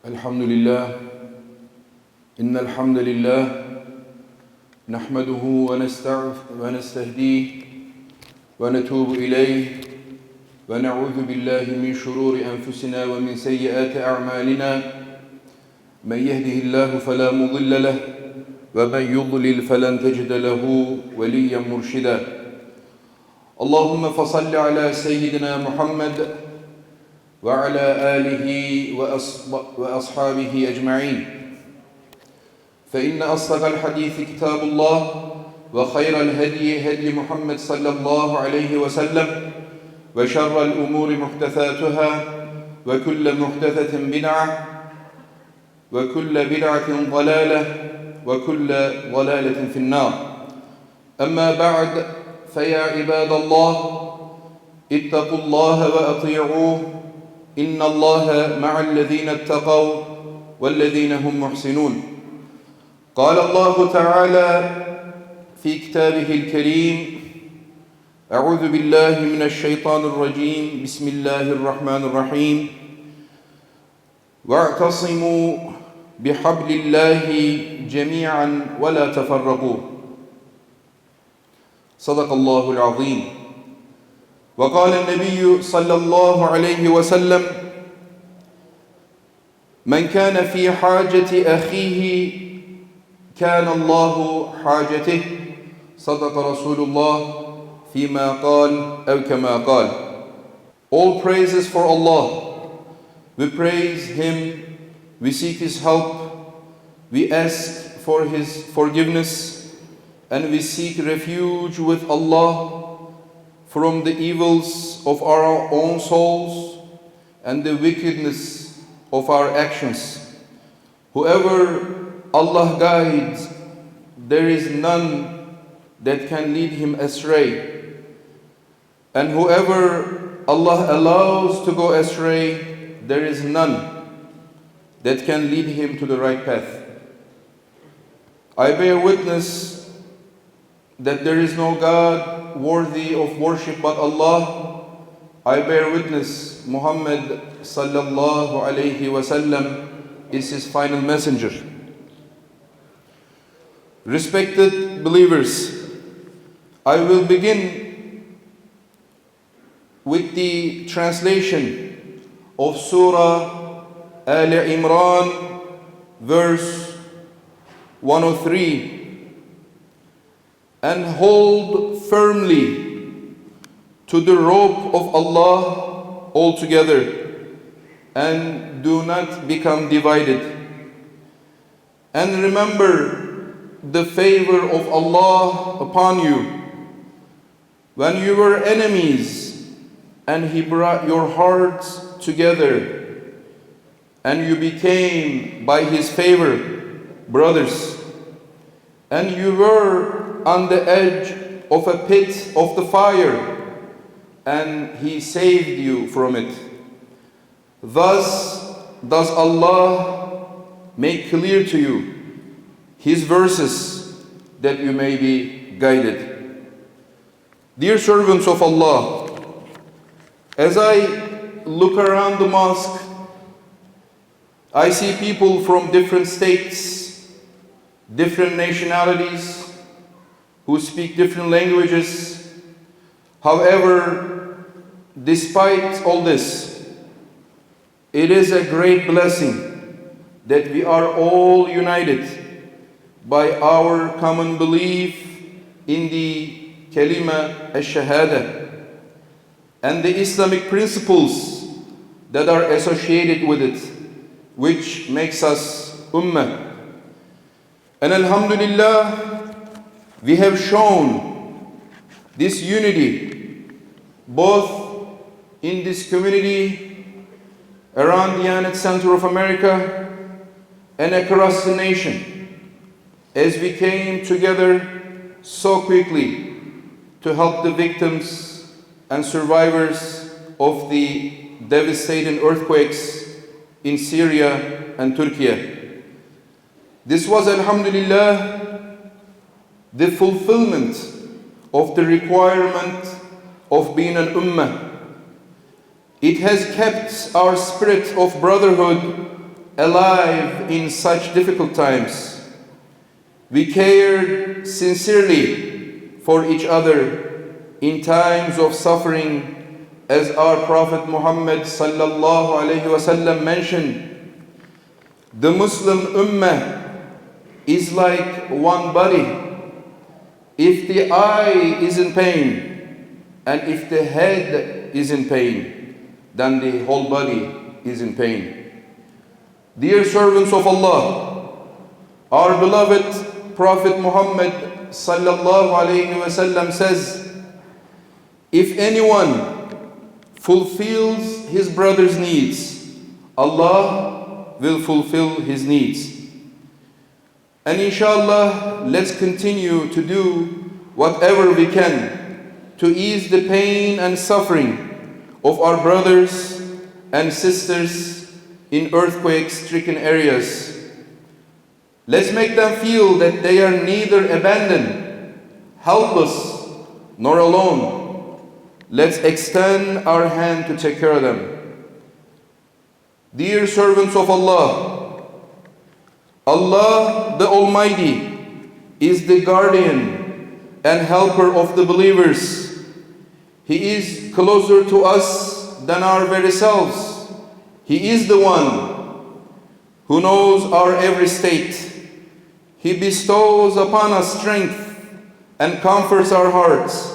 الحمد لله إن الحمد لله نحمده ونستهديه ونتوب إليه ونعوذ بالله من شرور أنفسنا ومن سيئات أعمالنا من يهده الله فلا مضل له ومن يضلل فلن تجد له وليا مرشدا اللهم فصل على سيدنا محمد وعلى آله وأصحابه أجمعين فإن أصدق الحديث كتاب الله وخير الهدي هدي محمد صلى الله عليه وسلم وشر الأمور محدثاتها وكل محدثة بدعة وكل بدعة ضلالة وكل ضلالة في النار أما بعد فيا عباد الله اتقوا الله وأطيعوه إن الله مع الذين اتقوا والذين هم محسنون قال الله تعالى في كتابه الكريم أعوذ بالله من الشيطان الرجيم بسم الله الرحمن الرحيم واعتصموا بحبل الله جميعا ولا تفرقوا صدق الله العظيم وقال النبي صلى الله عليه وسلم من كان في حاجة أخيه كان الله حاجته صدق رسول الله فيما قال أو كما قال. All praises for Allah. We praise Him, we seek His help, we ask for His forgiveness, and we seek refuge with Allah from the evils of our own souls and the wickedness of our actions. Whoever Allah guides, there is none that can lead him astray. And whoever Allah allows to go astray, there is none that can lead him to the right path. I bear witness that there is no God worthy of worship but Allah. I bear witness Muhammad sallallahu alayhi wasallam is his final messenger. Respected believers, I will begin with the translation of Surah Al Imran verse 103. And hold firmly to the rope of Allah altogether, and do not become divided. And remember the favor of Allah upon you when you were enemies, and He brought your hearts together, and you became by His favor brothers, and you were on the edge of a pit of the fire, and He saved you from it. Thus does Allah make clear to you His verses that you may be guided. Dear servants of Allah, as I look around the mosque, I see people from different states, different nationalities, who speak different languages. However, despite all this, it is a great blessing that we are all united by our common belief in the kalima ash-shahada and the Islamic principles that are associated with it, which makes us ummah. And alhamdulillah, we have shown this unity both in this community around the Diyanet Center of America and across the nation as we came together so quickly to help the victims and survivors of the devastating earthquakes in Syria and Turkey. This was, alhamdulillah, the fulfillment of the requirement of being an ummah. It has kept our spirit of brotherhood alive in such difficult times. We cared sincerely for each other in times of suffering, as our Prophet Muhammad sallallahu alaihi wasallam mentioned. The Muslim Ummah is like one body. If the eye is in pain and if the head is in pain, then the whole body is in pain. Dear servants of Allah, our beloved Prophet Muhammad sallallahu alaihi wasallam says, if anyone fulfills his brother's needs, Allah will fulfill his needs. And inshallah, let's continue to do whatever we can to ease the pain and suffering of our brothers and sisters in earthquake-stricken areas. Let's make them feel that they are neither abandoned, helpless, nor alone. Let's extend our hand to take care of them. Dear servants of Allah, Allah the Almighty is the guardian and helper of the believers. He is closer to us than our very selves. He is the one who knows our every state. He bestows upon us strength and comforts our hearts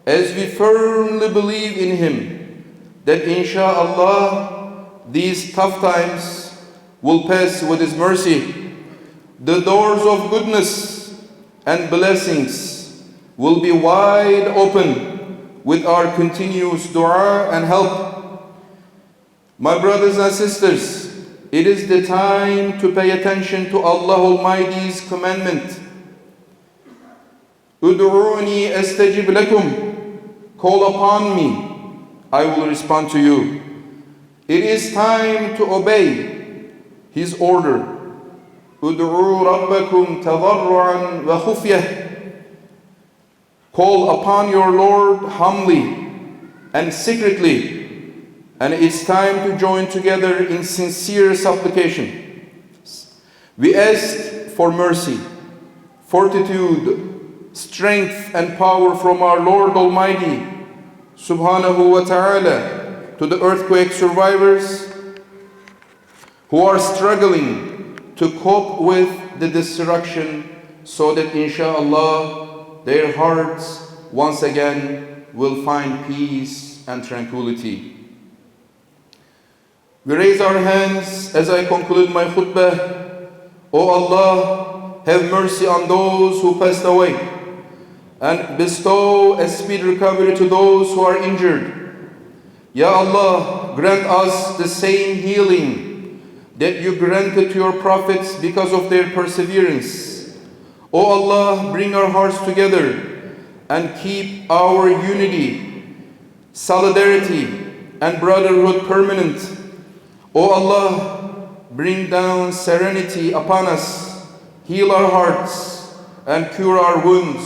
as we firmly believe in Him that insha'Allah these tough times will pass with His mercy. The doors of goodness and blessings will be wide open with our continuous dua and help. My brothers and sisters, it is the time to pay attention to Allah Almighty's commandment. Ud'uni astajib lakum. Call upon me, I will respond to you. It is time to obey His order. Ud'u rabbakum tadarru'an wa khufyah. Call upon your Lord humbly and secretly, and it's time to join together in sincere supplication. We ask for mercy, fortitude, strength and power from our Lord Almighty subhanahu wa ta'ala to the earthquake survivors who are struggling to cope with the destruction, so that insha'Allah their hearts once again will find peace and tranquility. We raise our hands as I conclude my khutbah. O Allah, have mercy on those who passed away and bestow a speedy recovery to those who are injured. Ya Allah, grant us the same healing that you granted to your prophets because of their perseverance. O Allah, bring our hearts together and keep our unity, solidarity, and brotherhood permanent. O Allah, bring down serenity upon us, heal our hearts, and cure our wounds.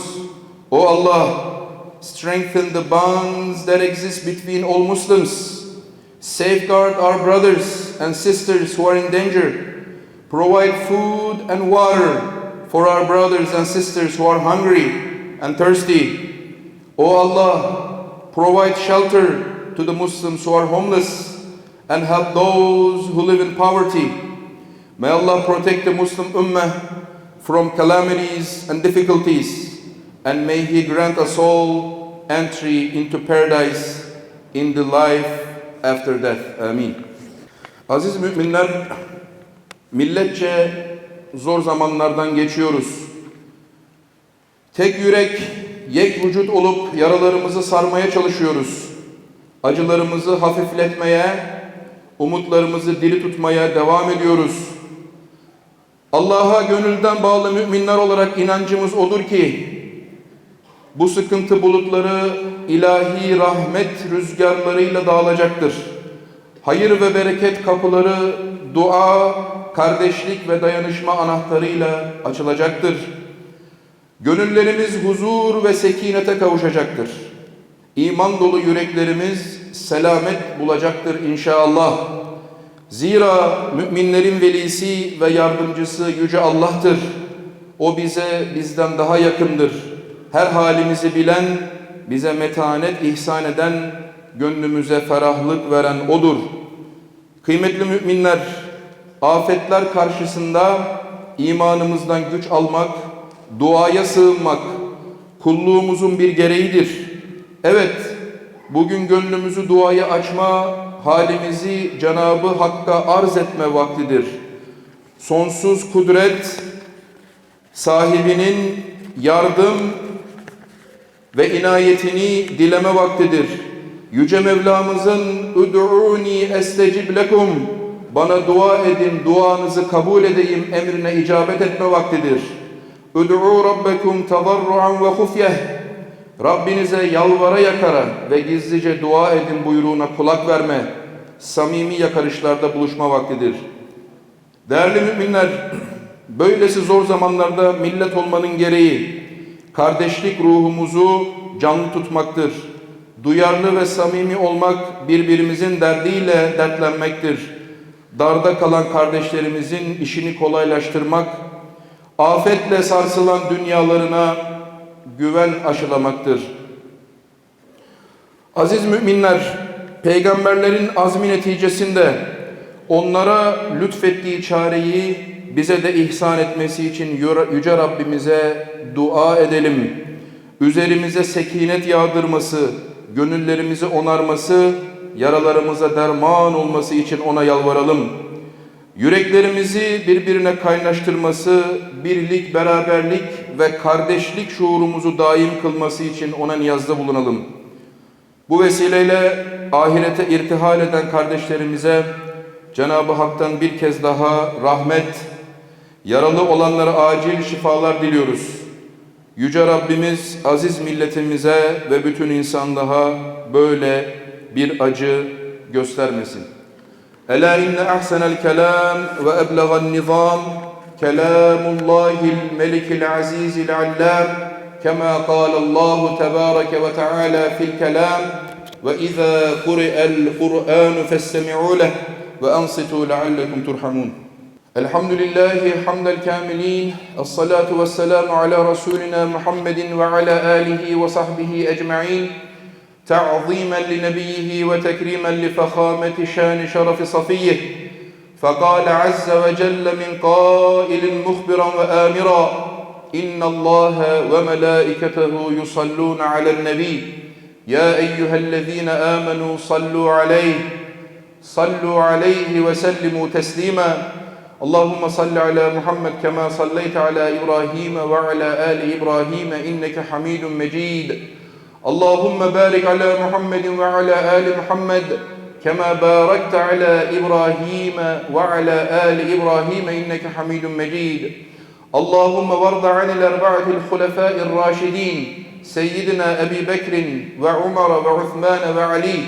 O Allah, strengthen the bonds that exist between all Muslims. Safeguard our brothers and sisters who are in danger. Provide food and water for our brothers and sisters who are hungry and thirsty. O Allah, provide shelter to the Muslims who are homeless and help those who live in poverty. May Allah protect the Muslim Ummah from calamities and difficulties, and may He grant us all entry into paradise in the life after death. Amin. Aziz müminler, milletçe zor zamanlardan geçiyoruz. Tek yürek, yek vücut olup yaralarımızı sarmaya çalışıyoruz. Acılarımızı hafifletmeye, umutlarımızı diri tutmaya devam ediyoruz. Allah'a gönülden bağlı müminler olarak inancımız odur ki, bu sıkıntı bulutları ilahi rahmet rüzgarlarıyla dağılacaktır. Hayır ve bereket kapıları dua, kardeşlik ve dayanışma anahtarıyla açılacaktır. Gönüllerimiz huzur ve sekinete kavuşacaktır. İman dolu yüreklerimiz selamet bulacaktır inşallah. Zira müminlerin velisi ve yardımcısı Yüce Allah'tır. O bizden daha yakındır. Her halimizi bilen, bize metanet ihsan eden, gönlümüze ferahlık veren O'dur. Kıymetli müminler, afetler karşısında imanımızdan güç almak, duaya sığınmak kulluğumuzun bir gereğidir. Evet, bugün gönlümüzü duaya açma, halimizi Cenab-ı Hakk'a arz etme vaktidir. Sonsuz kudret sahibinin yardım ve inayetini dileme vaktidir. Yüce Mevlamızın "Ud'uni estecib lekum", bana dua edin, duanızı kabul edeyim emrine icabet etme vaktidir. "Ud'u rabbekum tadarruan ve hufyeh", Rabbinize yalvara yakara ve gizlice dua edin buyruğuna kulak verme, samimi yakarışlarda buluşma vaktidir. Değerli müminler, böylesi zor zamanlarda millet olmanın gereği, kardeşlik ruhumuzu canlı tutmaktır. Duyarlı ve samimi olmak, birbirimizin derdiyle dertlenmektir. Darda kalan kardeşlerimizin işini kolaylaştırmak, afetle sarsılan dünyalarına güven aşılamaktır. Aziz müminler, peygamberlerin azmi neticesinde onlara lütfettiği çareyi bize de ihsan etmesi için Yüce Rabbimize dua edelim. Üzerimize sekinet yağdırması, gönüllerimizi onarması, yaralarımıza derman olması için O'na yalvaralım. Yüreklerimizi birbirine kaynaştırması, birlik, beraberlik ve kardeşlik şuurumuzu daim kılması için O'na niyazda bulunalım. Bu vesileyle ahirete irtihal eden kardeşlerimize Cenab-ı Hak'tan bir kez daha rahmet, yaralı olanlara acil şifalar diliyoruz. Yüce Rabbimiz aziz milletimize ve bütün insanlığa böyle bir acı göstermesin. Ela inne ahsenel kelam ve eblegan nizam kelamullahil melikil azizil allam kema kâlallahu tebâreke ve teâlâ fil kelam ve izâ kuri'el Kur'ânu festemi'û leh ve ansitû leallekum turhamun. Elhamdülillahi hamdel kâmilîn. Esselâtu vesselamu ala Resulina Muhammedin ve ala âlihi ve sahbihi ecma'in. تعظيما لنبيه وتكريما لفخامة شان شرف صفيه فقال عز وجل من قائل مخبرا وآمرا إن الله وملائكته يصلون على النبي يا أيها الذين آمنوا صلوا عليه وسلموا تسليما اللهم صل على محمد كما صليت على إبراهيم وعلى آل إبراهيم إنك حميد مجيد اللهم بارك على محمد وعلى آل محمد كما باركت على إبراهيم وعلى آل إبراهيم إنك حميد مجيد اللهم وارض عن الأربعة الخلفاء الراشدين سيدنا أبي بكر وعمر وعثمان وعلي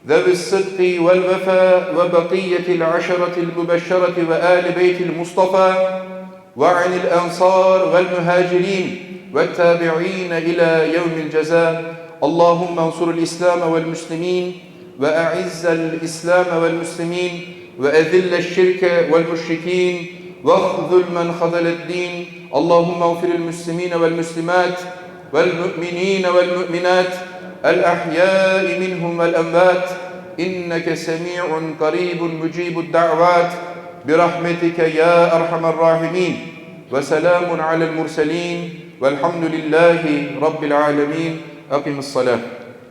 ذوي الصدق والوفاء وبقية العشرة المبشرة وآل بيت المصطفى وعن الأنصار والمهاجرين والتابعين إلى يوم الجزاء اللهم انصر الإسلام والمسلمين وأعز الإسلام والمسلمين وأذل الشرك والمشركين واخذل من خذل الدين اللهم اغفر المسلمين والمسلمات والمؤمنين والمؤمنات الأحياء منهم والأموات إنك سميع قريب مجيب الدعوات برحمتك يا أرحم الراحمين وسلام على المرسلين والحمد لله رب العالمين أقم الصلاة